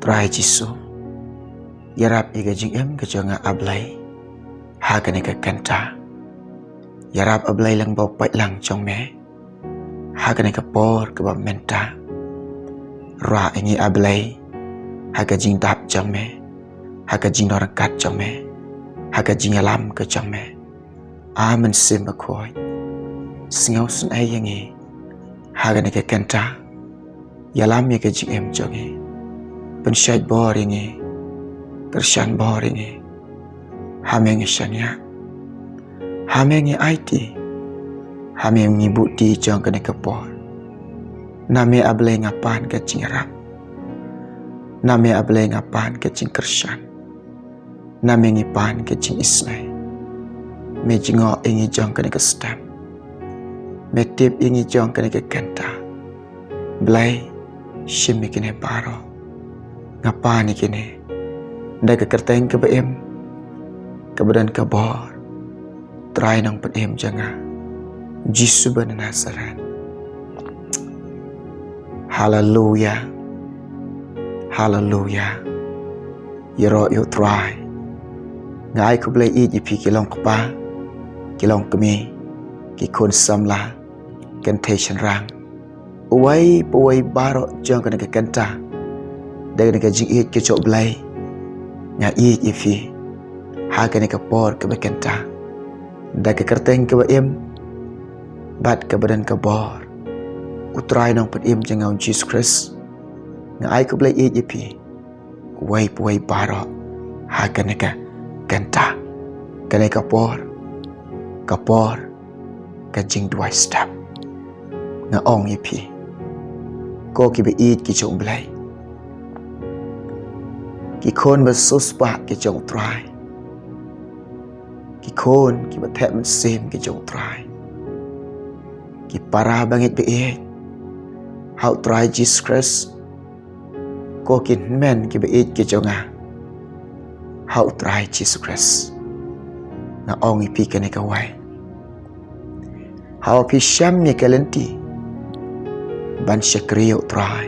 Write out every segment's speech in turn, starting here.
Trai Jisu yarap iga jing em ke jonga ablay ha kane ka kanta yarap ablay lang bau pai lang chong me ha kane ka por ke ba menta ra ingi ablay ha ka jing dap chong me ha ka jing orang kat chong me ha ka jing alam ke chong me amen sim ba khoi singau sun ai yangi ha kane ka kanta yalam ye ka jing em chong e pensyait boringi kersyan boringi hamengi syanya hamengi IT hamengi bukti jong kene kepor name ablay ngapan ke cingrap name ablay ngapan ke cing kersyan name ngipan ke cing isnai me jingo ingi jong kene ke stem me tip ingi jong kene ke kenta blay shimi kene baro ngapa ni kini dah ke kerteng ke beem ke badan ke bor try nang beem jangan Jisu ben Nazaret. Hallelujah, hallelujah. Yero you try ngai ku blai i pi kilong kpa kilong kemi ki kon samla kentation rang uai puai baro jang kana ke kenta dari ke jing ke cok blai nga i fi ha ke ke por ke bekenta da ke kerteng ke em bat ke badan ke bor utrai nang pet em jengau Jesus Christ nga ai ke blai i fi wai puai baro ha ke kenta ke por ke jing dua step nga ong i fi ko ki be i ki cok blai ki kon bersuspa ki jong try ki kon ki batek men sim ki jong try ki para bangit be how try Jesus Christ ko kin men ki be ki jonga how try Jesus Christ na ong ipi kene ka wai how pi sham mi kalenti ban shakriyo try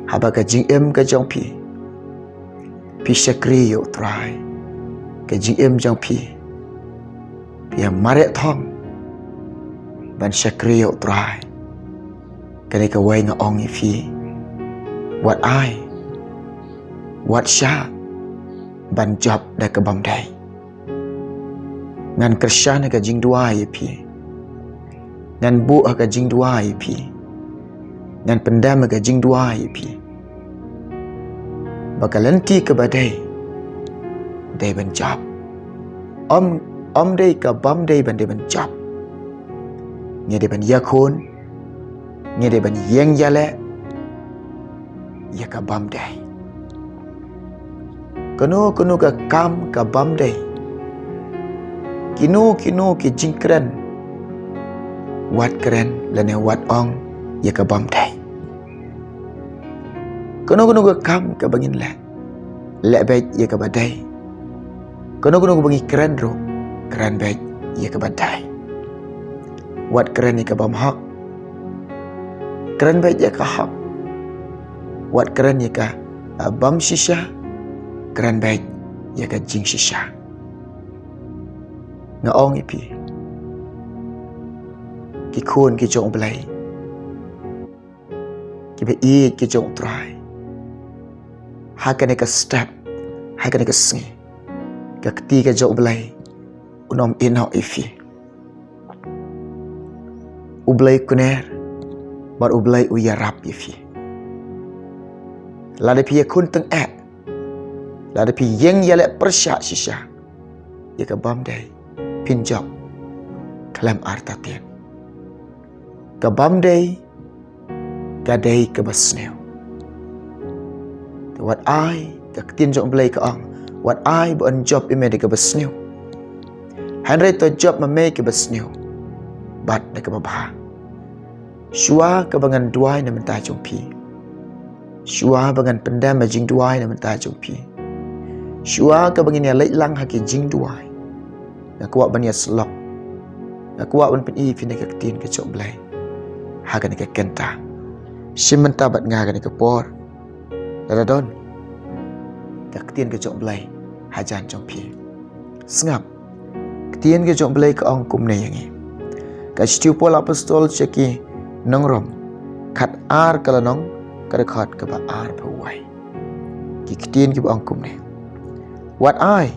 haba ka jing em ka jong pi pi shakri yo try ke GM jang pi mare thong ban shakri yo try ke ka wai nga ong fi what sha ban job da ka bam dai ngan kersyan ka jing dua ye pi ngan bu ka jing dua ye pi ngan pendam ka jing dua ye pi bakalanti ke badai day ban job om day ke bam day ban day ban job nya day ban yakun nya day ban yang yale ya ke bam day kenu ke kam ke bam day kinu ke jingkren wat keren lane wat ong ya ke bam day kenu ke kam ke bangin le baik ya ke badai kenu ke bangi keren ro keren baik ya ke badai wat keren ya ke bam hak keren baik ya ke hak wat keren ya ke bam shisha keren baik ya ke jing shisha ngaong ipi ki khun ki jong blai ki be i ki jong try ha ka step ha ka singi ka ketiga jauh belai unom inau ifi ublai kuner bar ublai uyarap ifi lada pi kun teng lada pi yang yale persyak shisha ya ka bam dai pinjok klam artatien ka bam dai ka dai ka basneu what ka tin jong blai ka ang what bon job ime de ka basneu hanre to job ma me ka basneu bat de ka babha shua ka bangan duai na menta jong pi shua bangan pendam ma jing duai na menta jong pi shua ka bangin ya lai lang ha ki jing duai na kuat ban ya slok na kuat ban pen i fin ka tin ka jong blai ha ka ne ka kenta simenta bat nga ka ne ka por Ladadon ka ketien ke jok belai hajan jong pi. Sengap ketien ke jok belai ke ong kum ne yangi. Ka stiu pol apostol ceki nongrom kat ar kalanong ka dekat ke ba ar pawai. Ki ketien ke ba ong kum ne. Wat ai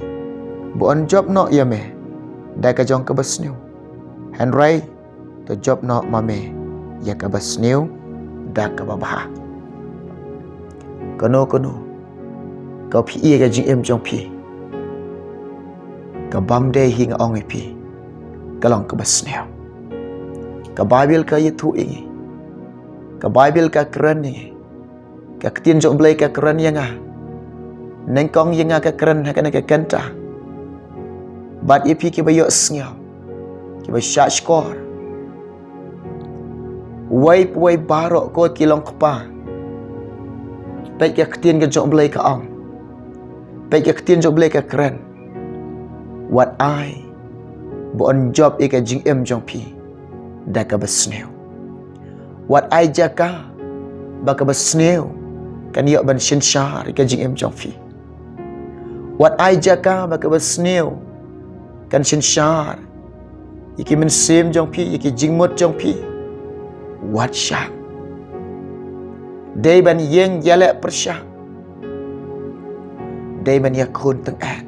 bu on job no ya me da ka jong ke basniu. Henry to job no mame ya ka basniu da ka babah. Kono kau pi ia ka jing em jong pi. Ka bam day hing ong pi. Kalong ka basniu. Ka Bible ka yitu ingi. Ka Bible ka keren ingi. Ka ketien jong belai ka keren yang ah. Nengkong yang ah ka keren hakan ka kenta. Bat ipi ki bayo sngau. Ki ba syak skor. Wai barok ko kilong kepa. Baik ka ketien ka jong belai ka ong. Baik ka ketien jong belai ka keren. Wat ai bu on job ika jing em jong pi. Da ka basneu. Wat ai jaka ba ka basneu kan yok ban shin shar ika jing em jong pi. Wat ai jaka ba ka basneu kan shin shar iki men sim jong pi iki jing mot jong pi. Wat syak day ban yeng yale persyak. Day ban yakun teng at.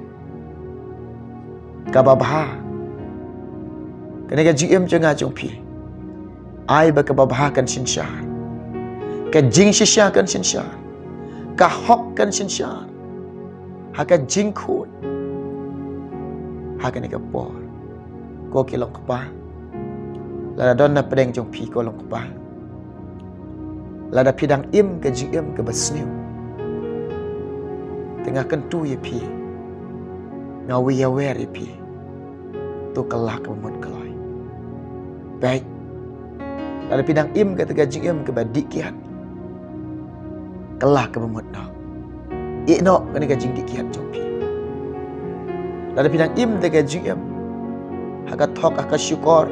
Ka babha kena ka jing em jong a jong pi. Ai ba ka babha kan shin shar. Ka jing shisha kan shin shar. Ka hok kan shin shar. Ha ka jing khun. Ha ka ne ka por. Ko ki long pa. La don na pedeng jong pi ko long pa. La da pidang im ka jing em ka basniu. Tengah kentu ye pi. Ngawi ya wer ye pi. Tu kelak ke mut keloi. Baik. La da pidang im ka tega jing em ka badik kiat. Kelak ke mut no. Ikno kena ka jing kiat jong pi. La da pidang im tega jing em. Haka thok haka syukur.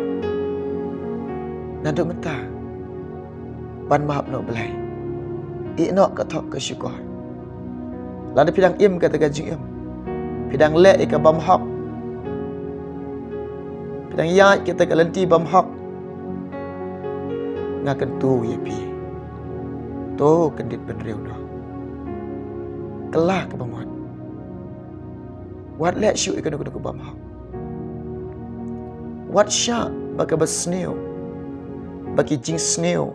Nanduk meta. Ban maaf no belai. Ikno ka thok ka syukur. La da pidang im ka tega jing em. Pidang le ika bam hok. Pidang yat kita ka lenti bam hok. Ngakan tu ye pi. Tu kendit penriu no. Kelah ke bamot. Wat le syu ika no ka bam hok. Wat syak baka basniu. Baki jing sniu.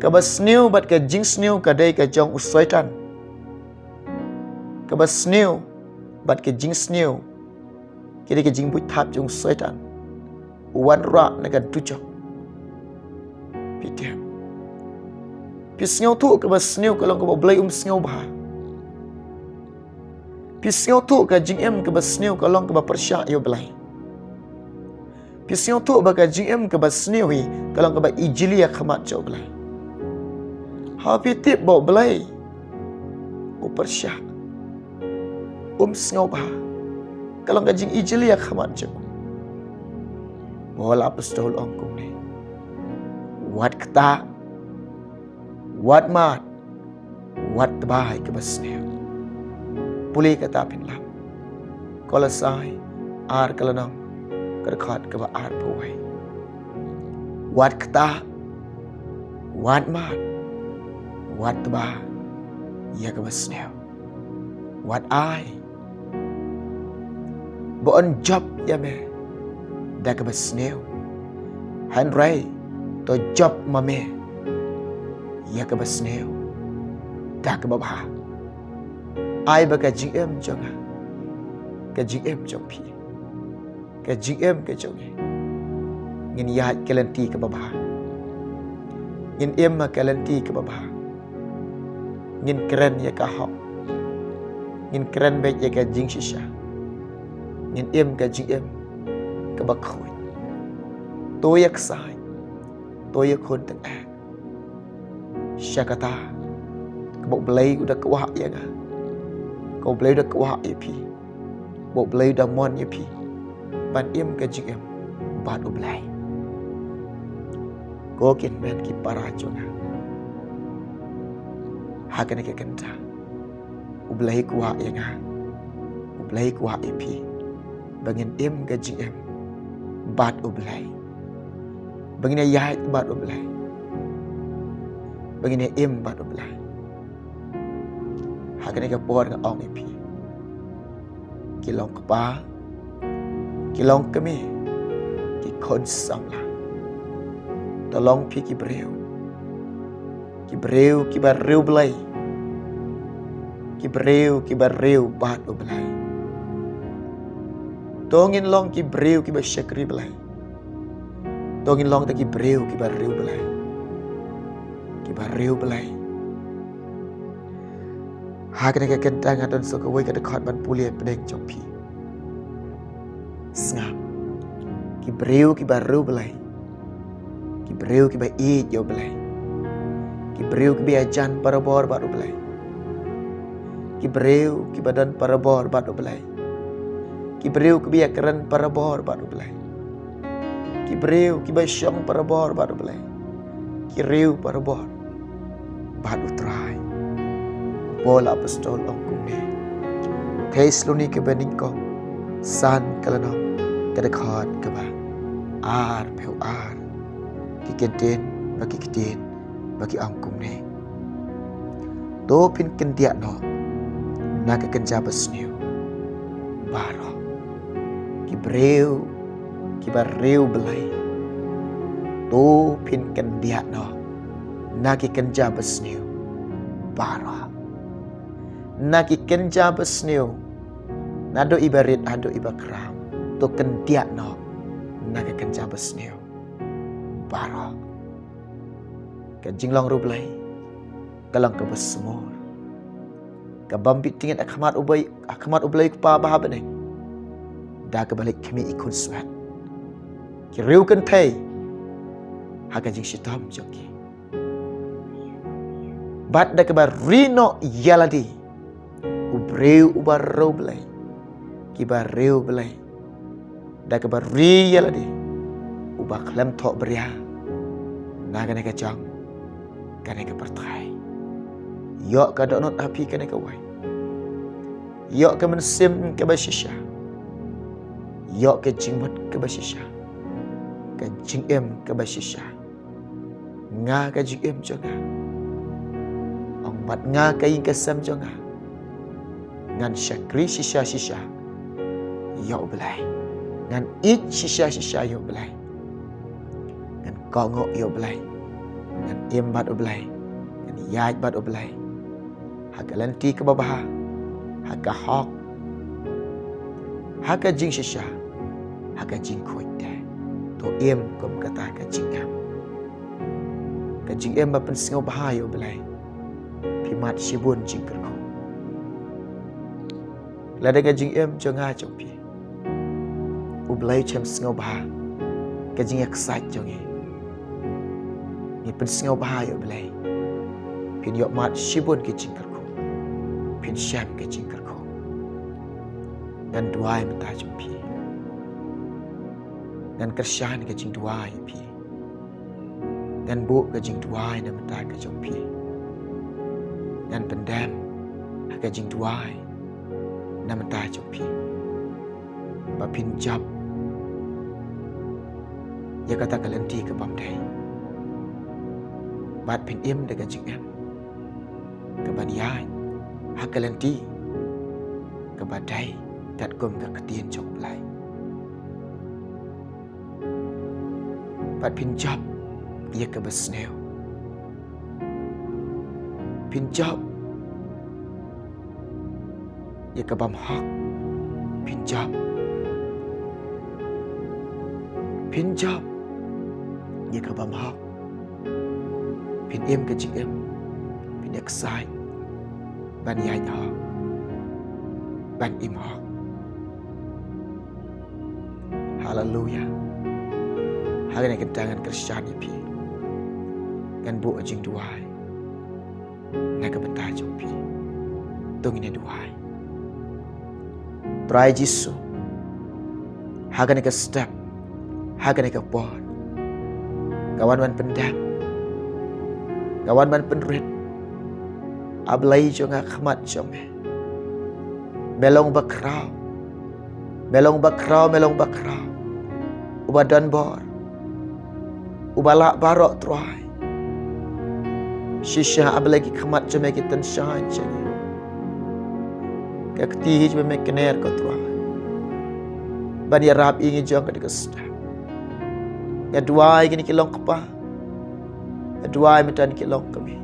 Ka basniu bat ka jing sniu ka dai ka jong usaitan. Ka basniu bat ka jing sniu. Kiri ka jing but thap jong usaitan. Wan ra na ka tujok. Pitia. Pisngau tu ka basniu ka long ka blai sngau ba. Pisngau tu ka jing em ka basniu ka long ka ba persyak yo blai. Pisngau tu ba ka jing em ka basniu hi ka long ka ba ijilia khamat jo blai. Ha pitip bo blai. U persyak. Sngau ba. Kalau ka jing ijilia khamat jo. Bola apostol ongkum ni. Wat kata. Wat mat. Wat baik ke basniu. Pulih kata pinlam. Kolosai ar kalanang kerkat ke ba ar pawai. Wat kata. Wat mat. Wat ba. Ya ke basniu. Wat ai. Bo on job ya me. Da ke basniu. Henry to job mame. Ya ke basniu. Da ke babha. Ai ba ka jing em jong a. Ka jing em jong pi. Ka jing em ka jong e. Ngin ya kelenti ke babha. Ngin em ma kelenti ke babha. Ngin keren ya ka hok. Ngin keren baik ya ka jing shisha. Ngin em ka jing em ka ba khoi. To yak sai. To yak khon teng a. Syakata. Ka bok belai udah kuah ya ga. Kau belai udah kuah ya pi. Bok belai udah mon ya pi. Ban em ka jing em bat u belai. Ko kin ben ki para jonga. Hagan ke kenta. Ublay kuha nga. Ublay kuha ipi. Bangin gajing bat ublay. Bangin yahit bat ublay. Bangin bat ublay. Hagan ke por nga ong ipi. Kilong kapa. Kilong kami. Ki kon samla. Tolong pi ki breu. Ki breu ki barreu blay. Ki barreu bat ublay. Tongin long ki breu ki basyakri blay. Tongin long ta ki breu ki barreu blay. Ki barreu blay. Hagan ke kentang adon so kawai ka dekat ban pulia pedeng jopi. Ngam. Ki breu ki barreu blay. Ki breu ki ba eat yo blay. Ki breu ki ba ajan parabor baru blay. Ki breu ki badan parabor baru blay. Ki breu ki ba keran parabor baru blay. Ki breu ki ba syong parabor baru blay. Ki reu parabor baru try. Bola apostol ong kumne. Thessaloni ke beningko san kalano kadakhat kaba. Ar peu ar. Ki keden bagi keden bagi ong kumne. Do pin kendia no. Naga kenja besniu. Baro. Ki breu ki barreu belai. Do pin kendia no. Naga kenja besniu. Baro. Naki kenja besniu. Nado ibarit ado ibakram. To kendia no. Naga kenja besniu. Baro. Kajinglong rublay. Kalang kebesemur. Kabambit tingin akamat ubay pa bahabanay. Da kabalik kami ikun swat. Kiriu kan pay. Hagajing shitam joki. Bat da kabar rino yaladi. Ubreu ubarro blay. Kibarreu blay. Da kabar ri yaladi. Ubaklem tok beria. Naga nega jang. Kanega pertai. Yok ka donot api ka nekawai. Yok ka mensim ka basisya. Yok ka jingmat ka basisya. Ka jingem ka basisya. Nga ka jingem jonga. Ong mat nga ka ing kasam jonga. Ngan syakri sisya. Yok belai. Ngan it sisya yok belai. Ngan kongok yok belai. Ngan imbat belai. Ngan yaj bat belai. Haka lanti ke babaha. Haka hok. Haka jing shisha. Haka jing kuite. To em kom kata ka jing em. Ka jing em bapen singau bahayo belai. Pimat shibun jing kerko. Lada ka jing em jonga jompi. Ublay chem singau baha. Ka jing excited jongi. Ni pen singau bahayo belai. Pin yok mat shibun ke jing kerko. Pin syam ke jing kerko. Dan duai menta jumpi. Dan kersyan ke jing duai pi. Dan bu ke jing duai na menta ke jumpi. Dan pendam ke jing duai na menta jumpi. Ba pin jab. Ya kata kalenti ke pamdai. Bat pin im de ke jing em. Ke baniai. Hakalanti ke badai dat gom ke ketien jok belai. Bat pinjab ia ke besneu. Pinjab ia ke bamhak. Pinjab ia ke bamhak. Pin im ke jing em. Pin eksai. Ban yai ho. Ban im ho. Hallelujah. Hari ni kentangan Kristian ipi. Kan bu ajing duai. Nak bentar jumpi. Tung ini duai. Try Jisu. Haga ni ke step. Haga ni ke pon. Kawan ban pendam. Kawan ban penrit. ablay jo nga khmat jo me melong bakrau melong bakrau uba don bor uba la barok trai shisha ablay ki khmat jo me ki tan shan chani kakti jo me kener ko trai ban ya rap ingi jo ka dikasta ya duai gini kilong kapa ya duai metan kilong kami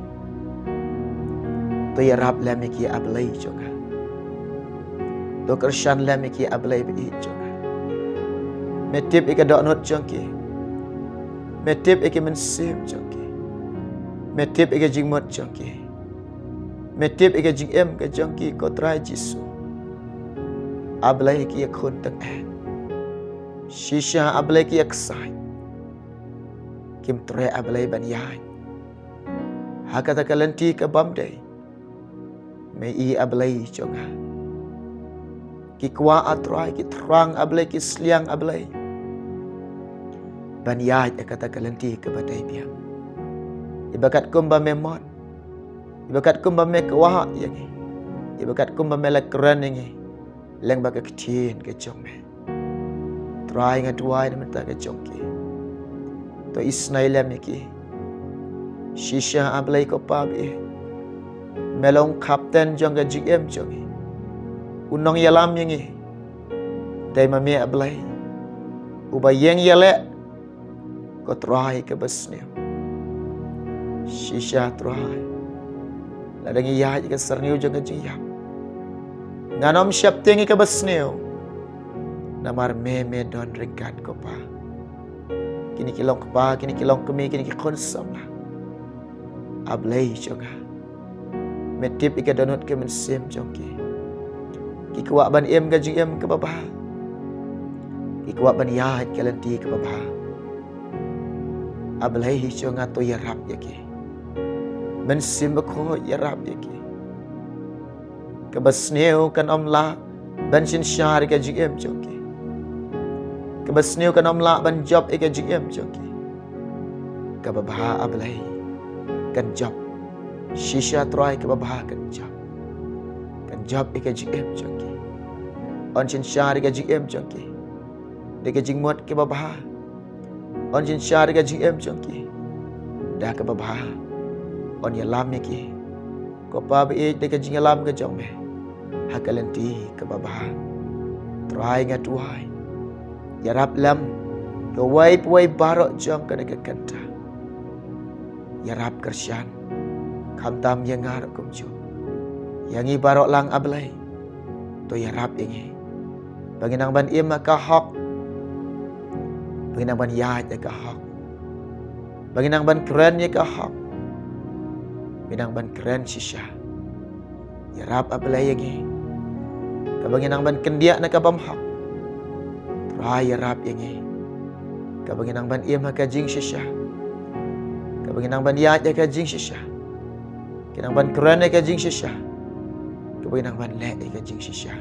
to ya rap lami ki ablay jo nga to kershan lami ki ablay bi jo nga metip ika dok not jongki metip ika mensim jongki metip ika jingmot jongki metip ika jingem ka jongki ko trai jisu ablay ki khun tang an shisha ablay ki aksai kim tre ablay ban yai hakata kalanti ka bamdai me i ablay jonga ki kwa atrai ki trang ablay ki sliang ablay ban yai kata kalanti ka badai biam ibakat kumba memon ibakat kumba me kwa yangi ibakat kumba me la kran yangi leng ba ka ktin ke jong me try nga tuai na mata ka jong ki to isnai lam ki shisha ablay ko pa bi melong kapten jong ga gm jong unong yalam yangi dai ma me ablay uba yeng yale ko try ka basne shisha try ladang iya ka sarniu jong ga jiyam nganom syap tengi ka basneo namar me don ringkat ko pa kini kilong pa kini kilong kami kini ki konsam la ablay jonga metip ika donut ke mensim jongki ki kwa ban em ga jing em ke baba ki kwa ban ya kalanti ke baba ablay jonga to yarap yaki mensim ko yarap yaki kabasneo kan omla ban shin shar ka gm joki kabasneo kan omla ban job ka gm joki kababha ablay kan job shisha try kababha kan job ka gm joki on shin shar ka gm joki de ka jingmot kababha on shin shar ka gm joki da kababha on yalam ki ko pa be de ka jingalam ka jong me hakalanti ke baba try nga tuai yarap lam ke wai barok jong ka de kanta yarap kersyan kam tam yang ngar kum ju yangi barok lang ablay to yarap ingi banginang ban im ka hok banginang ban ya ka hok banginang ban keren ka hok binang ban keren shisha yarap ablay yangi kabangin ang ban kendia na kabam hak try yarap yangi kabangin ang ban im ka jing shisha kabangin ang ban ya ka jing shisha kinang ban keren ka jing shisha kabangin ang ban le ka jing shisha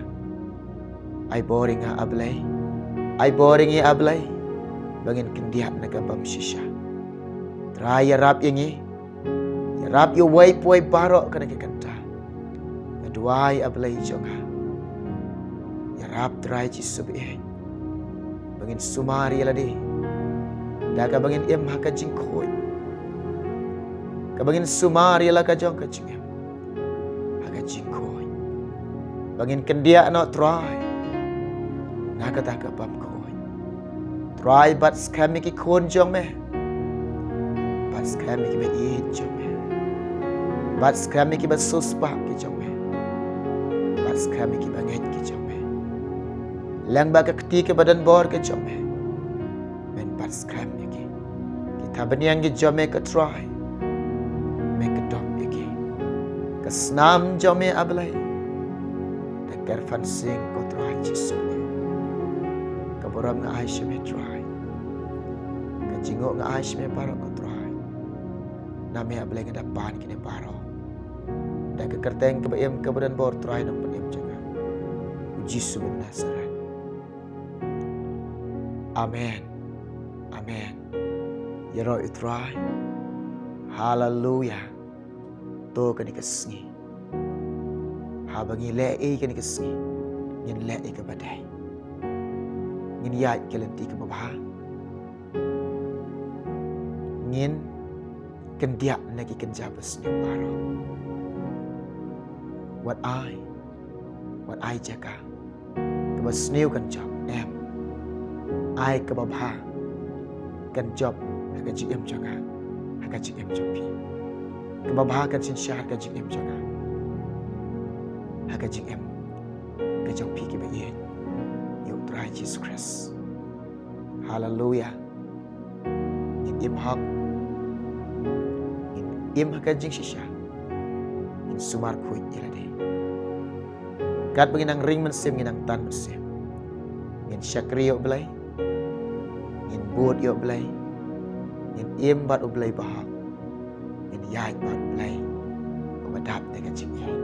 ay boring nga ablay ay boring i ablay bangin kendia na kabam shisha try yarap yangi yarap yo way barok ka nakikanta aduay ablay jonga yarap try chisubih bangin sumari ladi daga bangin im haka jingkoi kabangin sumari la ka jong ka jingem haka jingkoi bangin kendia no try nakata ka pam koi try but scam ki kon jong me but scam ki be i jong me but scam ki be suspa ki jong me but scam ki banget ki jong lang ba kakti ke badan bor ke jome men pat scram yaki kita baniang ke jome ke try me ke dop yaki ke snam jome ablay de kerfan sing ko try jisu ke boram nga aish me try ke jingo nga aish me paro ko try na me ablay nga dapan kini paro da ke kerteng ke bayam ke badan bor try nam paniam jaga jisu ben Nazaret. Amen. Amen. Yero itry. Hallelujah. To ka ni kasngi. Habangi le kan ikasi. Ngin le ke badai. Ngin yai ke lenti ke babha. Ngin kendiak lagi kenjabas ni baro. What I jaga. Kebas new kan job em. I ke babha. Kan job aga GM jaga. Aga GM job pi. Ke babha kan sin syar aga GM jaga. Aga GM ke job pi ke bayin. Yo try Jesus Christ. Hallelujah. In im hak. In im aga jing shisha. In sumar kuit ilade. Kat penginang ring mensim nginang tan mensim. Ngin syakri yo belai. Ngin buat yo belai. Ngin im bat yo belai bahak. Ngin yai bat yo belai. Badap dengan jingyan.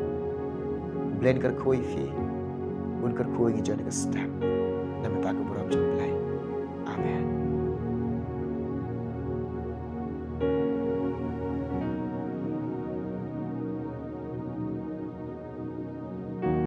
Blend ker koi fi. Un ker koi ngi jone ke step. Nama tak